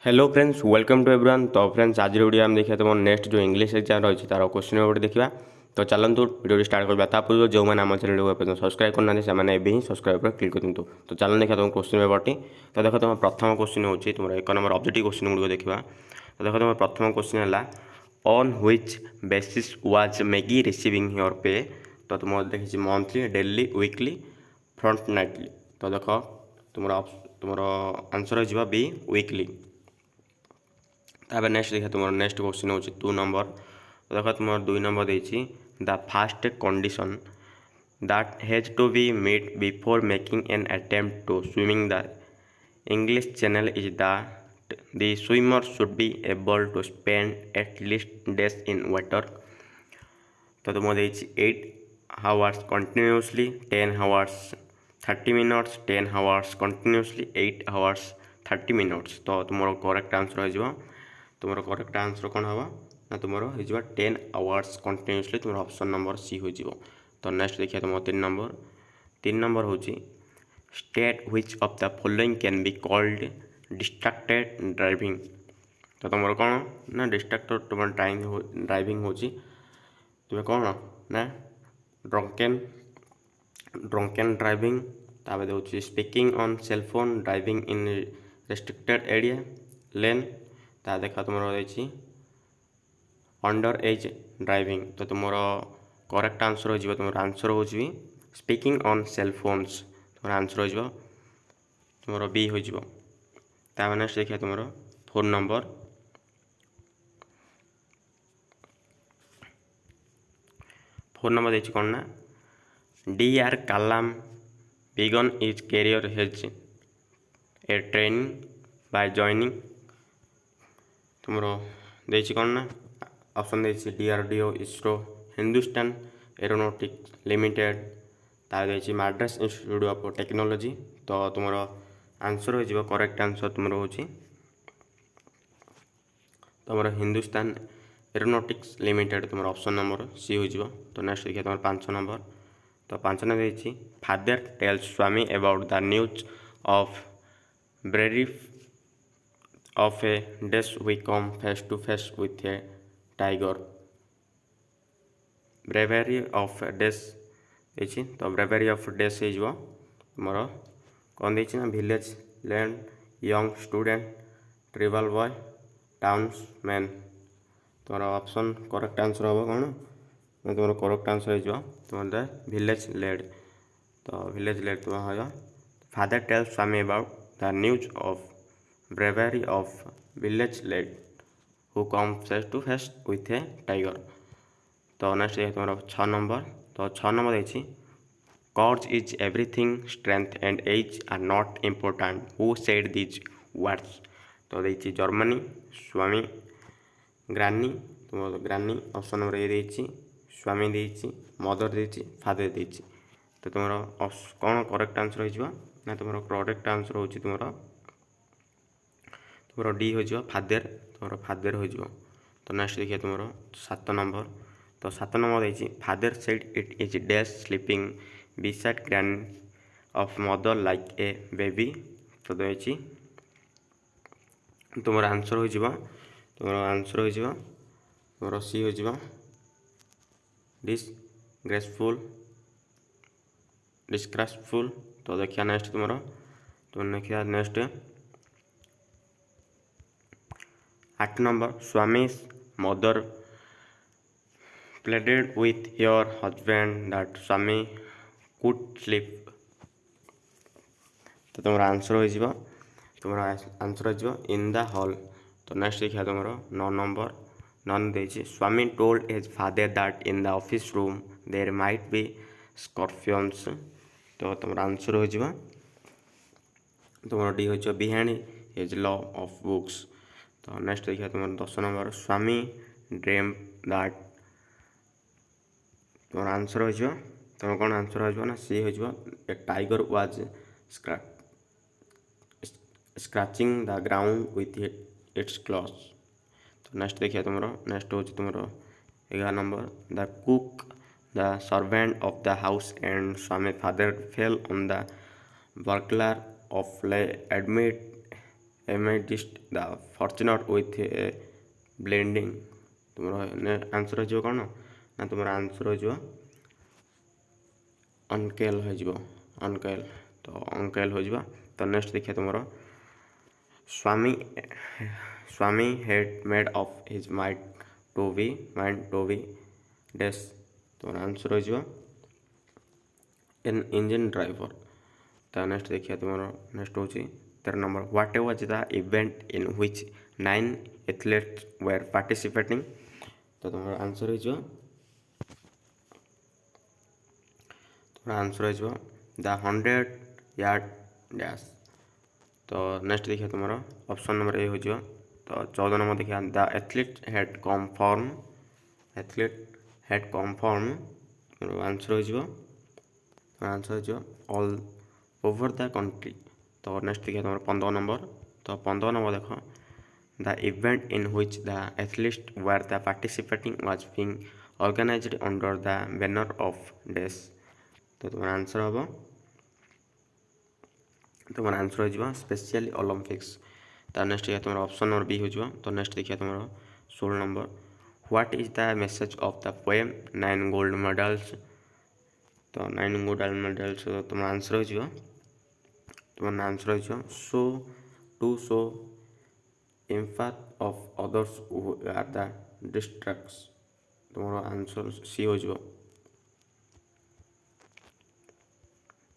Hello friends, welcome to everyone. तो friends आज video हम देखिए तुम नेक्स्ट जो इंग्लिश एग्जाम रही तार क्वेश्चन पेपर देखा। तो चलतु वीडियो स्टार्ट करवा ता पूर्व जो मैंने आम चैनल को सब्सक्राइब करना से ही सब्सक्राइब पर क्लिक करूँ। तो चलो देखा तुम क्वेश्चन पेपर तो देख तुम प्रथम क्वेश्चन हो तुम एक नंबर ऑब्जेक्टिव क्वेश्चन गुड़ देखा। तो देख तुम प्रथम क्वेश्चन है on which basis was Maggi receiving your पे। तो तुम देखी मंथली, डेली, वीकली, फ्रंटनाइटली। तो देख तुम तुम आंसर हो बी वीकली। तापर नेक्स्ट देखा तुम नेक्स्ट क्वेश्चन हो 2 नंबर। देख तुम 2 नंबर देती the fast condition that has to be meet before making an attempt to swimming the English channel is that the swimmer should be able to spend at least days in water. तो तुम देती 8 hours continuously, 10 hours 30 minutes, 10 hours continuously, 8 hours 30 minutes। तो तुम correct answer हो तुम correct answer कौन हम ना तुम हो 10 hours कंटिन्यूअसली। तुम ऑप्शन नंबर सी हो। तो नेक्स्ट देखिए तुम 3 नंबर हूँ state which of the following can be called distracted driving. तो तुम कौन ना डिस्ट्रैक्टेड तुम ड्राइविंग हो तुम्हें कौन ना ड्रंकेन ड्राइविंग। तापर दूसरी speaking on cellphone, driving in restricted area lane. ता देखा तुम रही अंडर एज ड्राइविंग। तो तुम करेक्ट आंसर हो तुम आंसर हो स्पीकिंग ऑन सेलफोन्स। तुम आंसर हो तुम बी हो। नेक्स्ट देखिए तुम 4 नंबर। 4 नंबर देखिए कौन ना D.R. Kalam began his career as a training by joining। तुम देखिए कौन ना ऑप्शन देखिए DRDO, ISRO, Hindustan aeronautics limited, तार देखिए माड्रास इंस्टीट्यूट ऑफ टेक्नोलॉजी। तो तुम आंसर हो करेक्ट आंसर तुम हो तुम हिंदुस्तान एरोनॉटिक्स लिमिटेड। तुम ऑप्शन नंबर सी हो। तो नेक्स्ट देखिए तुम 5 नंबर। तो 5 नंबर देखिए father tells Swami about the news of bravery of a dash we come face to face with a tiger. Bravery of dash देखिए। तो ब्रेवेरी ऑफ डेस हो तुम कौन देखिए ना village land, young student, tribal boy, townsman. तुम ऑप्शन करेक्ट आंसर हम कौन तुम करेक्ट आंसर हो तुम विलेज लेड। तो विलेज लेड तुम हो father tells Swami about the news of bravery of village lad who come face to face with a tiger. तो नेक्स्ट है तुम 6 नंबर। तो 6 नंबर देखिए cause is everything, strength and age are not important, who said these words. तो देखिए Germany, स्वामी, ग्रानी। तुम ग्रानी option number A देखिए, स्वामी देखिए, मदर देखिए, फादर देखिए। तो तुम कौन करेक्ट आंसर हो ना तुम करेक्ट आंसर हो तुम डी हो फादर। तुम फादर हो। तो नेक्स्ट देखिए तुम 7 नंबर। तो 7 नंबर देखिए father said it is dash sleeping beside grand of mother like a baby. तो देखिए तुम आंसर हो तुम आंसर हो तुम सी हो डिसग्रेसफुल डिस्ग्रेसफुल। तो देखिए नेक्स्ट तुम देखिए next 8 number Swami mother pleaded with your husband that Swami could sleep। तो तुम आंसर हो तुम आंसर हो इन द हॉल। तो नेक्स्ट देखिए तुम 9 नंबर। 9 देखिए Swami told his father that in the office room there might be scorpions. तो तुम आंसर हो तुम डी हो behind his love of books. तो नेक्स्ट देखिए तुम 10 नंबर स्वामी ड्रीम दैट। तुम आंसर हो तुम कौन आंसर हो ना सी हो a tiger was scratching the ground with its claws. तो नेक्स्ट देखिए तुम नेक्स्ट हो तुम 11 number the cook the servant of the house and Swami father fell on the burglar of lay admit amidst the fortunate with a blending तुम answer हो कौन ना तुम आंसर हो अनकेल हो अनकेल तो अंकेल हो तो नेक्स्ट देखिए तुम Swami Swami had made of his mind to be dash तुम आंसर हो एन इंजन ड्राइवर तो नेक्स्ट देखिए तुम नेक्स्ट हूँ 13 number what was the event in which 9 athletes were participating तो तुम आंसर हो द 100 यार्ड डैश तो नेक्स्ट देखिए तुम ऑप्शन नंबर ए हो तो 14 नंबर देखिए the athlete had confirm answer हो आंसर हो ऑल ओवर द कंट्री तो नेक्स्ट देखिए तुम 15 नंबर तो 15 नंबर देख the event in which the athletes were the participating was being organised under the banner of dash तो तुम आंसर हम तुम आंसर हो स्पेशल ओलंपिक्स तो नेक्स्ट देखिए तुम ऑप्शन नंबर बी हो तो नेक्स्ट देखिए तुम 16 number what is the message of the poem 9 gold medals तो 9 गोल्ड मेडल्स तुम आंसर हो तुम आंसर हो show impact of others who are the distracts तुम आंसर सी हो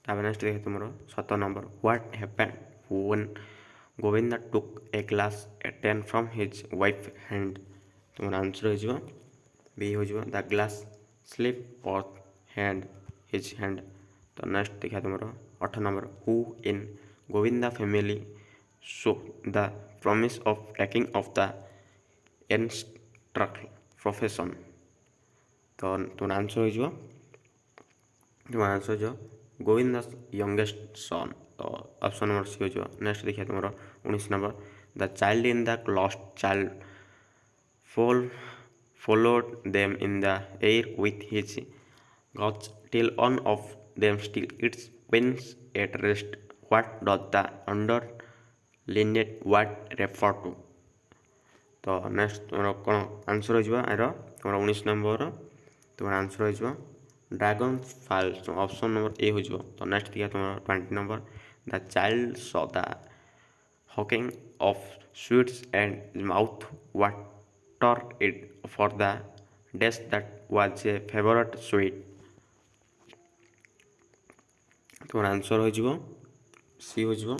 नेक्स्ट देखिए तुम 17 number what happened when Govinda took a glass a 10 from his wife hand तुम आंसर हो बी हो द ग्लास स्लिप और हैंड हिज हैंड तो next देखिए तुम 8 number who in Govinda family show the promise of taking off the instructor profession तो तुम answer हो गोविंदास यंगेस्ट सन तो ऑप्शन नंबर सी हो नेक्स्ट देखिए तुम 19 number the child in the lost child followed them in the air with his guts till one of them still its wings at rest. What does the underlined word refer to? तो next तुम कौन answer हो तुम 19 number तुम answer हो dragon fall option number A हो तो next दिया तुम 20 number the child saw the Hawking of sweets and mouth water it for the dash that was a favourite sweet तुम आंसर हो सी हो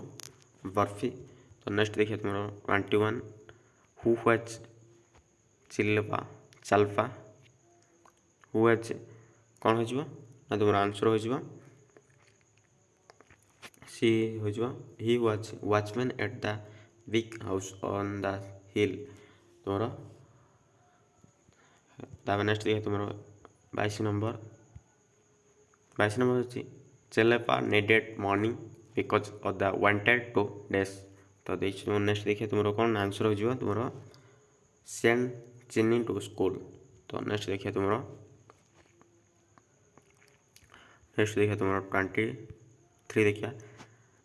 बर्फी तो नेक्स्ट देखिए तुम 21 हु वाज चाल्फा हु वाज कौन हो ना तुम आंसर हो सी हो he was watchman at the big house on the हिल तुम नेक्स्ट देखिए तुम 22 नंबर हो चेलेपा needed morning because of the wanted to dash तो नेक्स्ट देखिए तुम कौन आंसर हो तुम सेंड चिन्नी टू स्कूल तो नेक्स्ट देखिए तुम 23 देखिए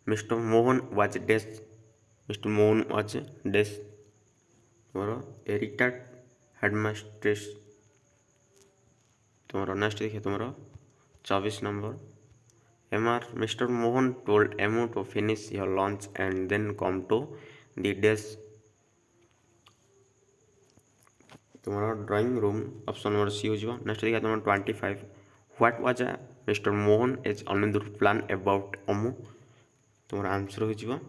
मिस्टर मोहन वाज डैश तुम ए रिटायर्ड हेडमास्ट्रेस तुम नेक्स्ट देखिए तुम 24 number mister Mohan told Amo to finish your lunch and then come to the dash तुम्हारा drawing room option number C हो नेक्स्ट देखिए तुम 25 what was mister Mohan as Aniruddh plan about Amu तुम्हारा answer हो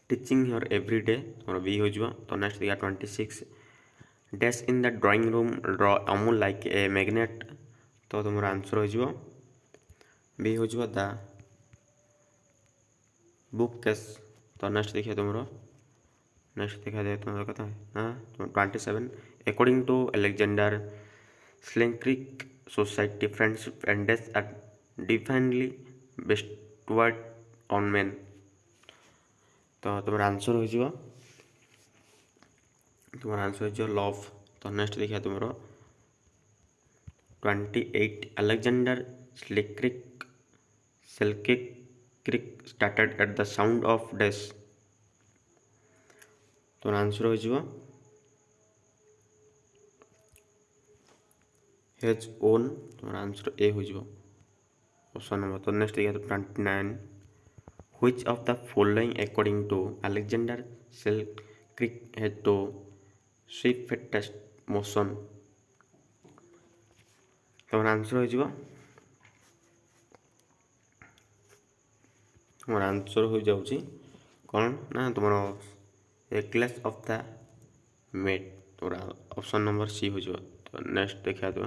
टीचिंग योर एवरीडे तुम्हारा बी हो तो नेक्स्ट देखिए 26 dash in the drawing room draw Amu like a magnet तो तुम्हारा आंसर हो बी हो द बुक केस तो नेक्स्ट देखिए तुम नेक्स्ट देखा जाए तुम्हारा कथा हाँ 27 according to Alexander Selkirk society friendship and death are definitely bestowed on men तो तुम्हारा आंसर हो लव तो नेक्स्ट देखिए तुम 28 Alexander Selkirk started at the sound of dash तो आंसर हो हेज ओन तो आंसर ए हो ऑप्शन नंबर तो नेक्स्ट देखिए 29 which of the following according to Alexander Selkirk has the swiftest motion तो आंसर हो तुम आंसर हो जाऊँगी कौन ना तुम एक्लेस ऑफ द मेट तो ऑप्शन नंबर सी हो तो नेक्स्ट देखा तो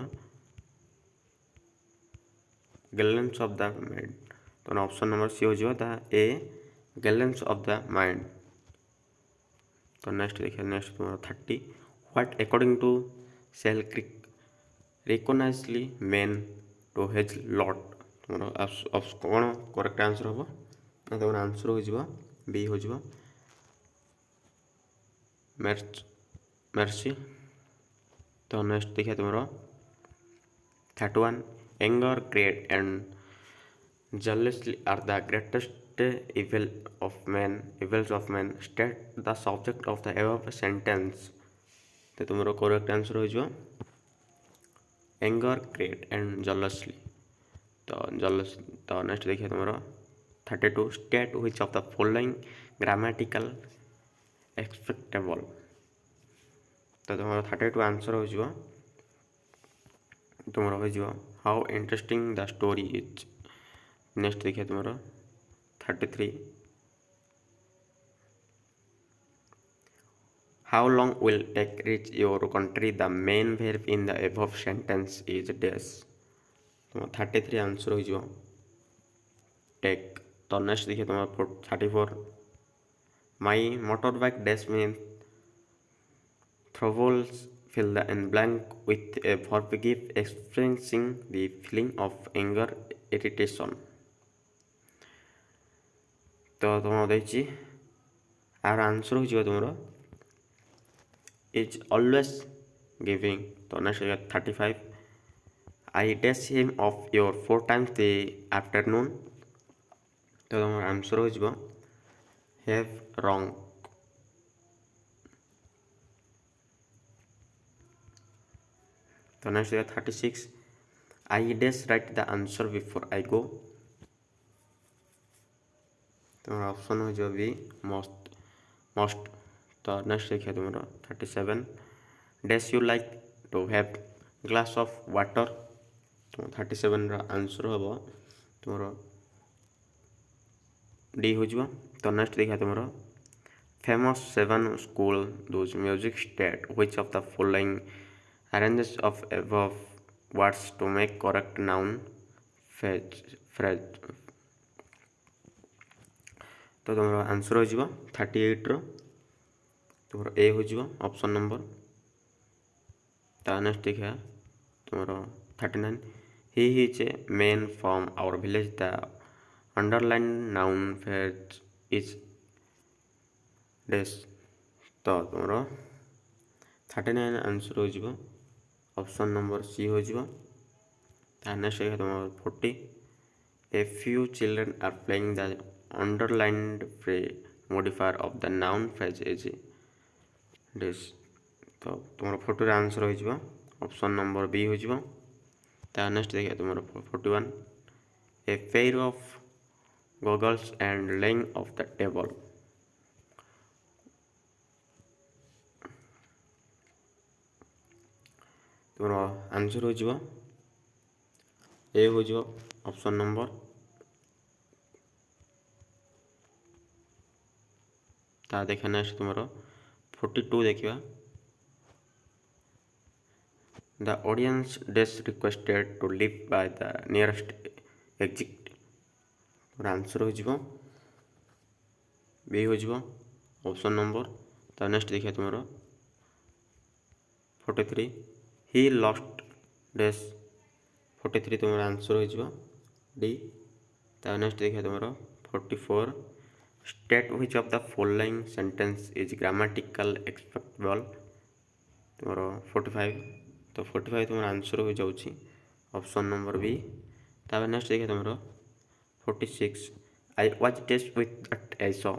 गैलेंस ऑफ द माइंड तो ऑप्शन नंबर सी हो the a glance of the mind तो नेक्स्ट देखिए नेक्स्ट तुम 30 what according to Selkirk recognisably men to has lot तुम कौन करेक्ट आंसर हम तुम आंसर हो बी हो मेर्सी तो नेक्स्ट देखिए तुम 31 anger great and jealousy are the greatest evils of man state the subject of the above sentence तो तुम करेक्ट आंसर हो एंगर ग्रेट एंड jealously तो नेक्स्ट देखिए तुम 32 state which of the following grammatical expectable तो तुम 32 answer हो तुम हो how interesting the story is next देखिए तुम 33 how long will take reach your country the main verb in the above sentence is dash तुम 33 आंसर हो take तो नेक्स्ट देखिए तुम 34 my motor bike dash mean travels fill the in blank with a verb gift expressing the feeling of anger irritation तो तुम देखिए are answer हो तुम इज ऑलवेज गिविंग तो next 35 I dash him of your 4 times the afternoon तो तुम answer हो have wrong तो next 36 I dash write the answer before I go तुम ऑप्शन हो भी मस्ट तो नेक्स्ट देखिए तुम 37 dash you like to have glass of water तो 37 आंसर हम तुम डी हो तो नेक्स्ट देखिए तुम famous 7 school those music state which of the following arranges of above words to make correct noun phrase तो तुम आंसर हो 38 तुम ए हो ऑप्शन नंबर नेक्स्ट देखा तुम 39 he is a man from our village the underline noun phrase is dash तो तुम 39 answer हो ऑप्शन नंबर सी हो नेक्स्ट देखा तुम 40 a few children are playing the underlined modifier of the noun phrase is dash तो तुम 40 answer हो option number B हो नेक्स्ट देखिए तुम 41 a pair of goggles and laying of the table तुम आंसर हो ए हो ऑप्शन नंबर ता देखा नेक्स्ट तुम 42 देखा the audience dash requested to leave by the nearest exit तुम आंसर हो बी हो ऑप्शन नंबर तो नेक्स्ट देखिए तुम 43 ही लॉस्ट डैश 43 तुम आंसर हो डी तो नेक्स्ट देखिए तुम 44 state which of the following sentence is grammatical expectable तुम 45 तो 45 तुम आंसर हो जाऊँगी ऑप्शन नंबर बी तापर नेक्स्ट देखिए तुम 46 I was test with that I saw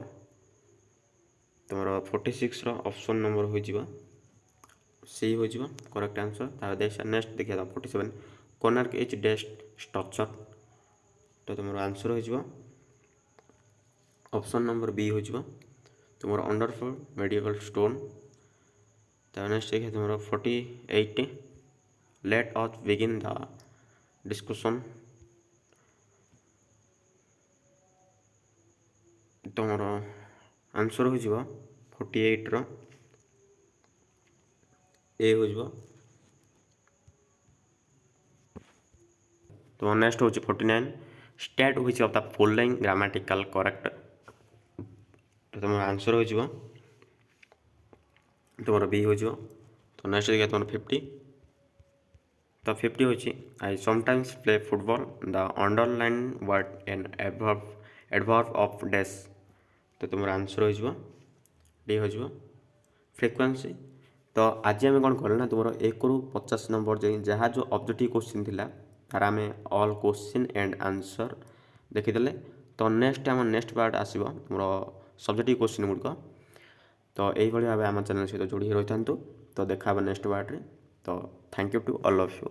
तुम 46 ऑप्शन नंबर हो सी हो करेक्ट आंसर। तार नेक्स्ट देखिए 47 कोणार्क इज डेस्ट स्ट्रक्चर तो तुम आंसर हो ऑप्शन नंबर बी हो तुम अंडरफुल मेडिकल स्टोन। तार नेक्स्ट देखिए तुम 48 let us begin the discussion तुम आंसर हो 48 ए हो तो नेक्स्ट हूँ 49 state which of the following grammatical correct तो तुम आंसर हो तुम बी हो तो नेक्स्ट देखिए तुम 50 तो 50 हो I sometimes play football the underline word an adverb of dash तो तुम आंसर हो डी हो फ्रिक्वेंसी। तो आज आम कौन कल ना तुम 1 ରୁ 50 नंबर जहाँ जो ऑब्जेक्टिव क्वेश्चन थिला तार आम ऑल क्वेश्चन एंड आंसर देखीदे। तो नेक्स्ट आम नेक्स्ट पार्ट आसो तुम सब्जेक्टिव क्वेश्चन गुड़िक तो यही भाव आम चैनल सहित जोड़ी रही था। तो देखा नेक्स्ट पार्ट। तो thank you to all of you.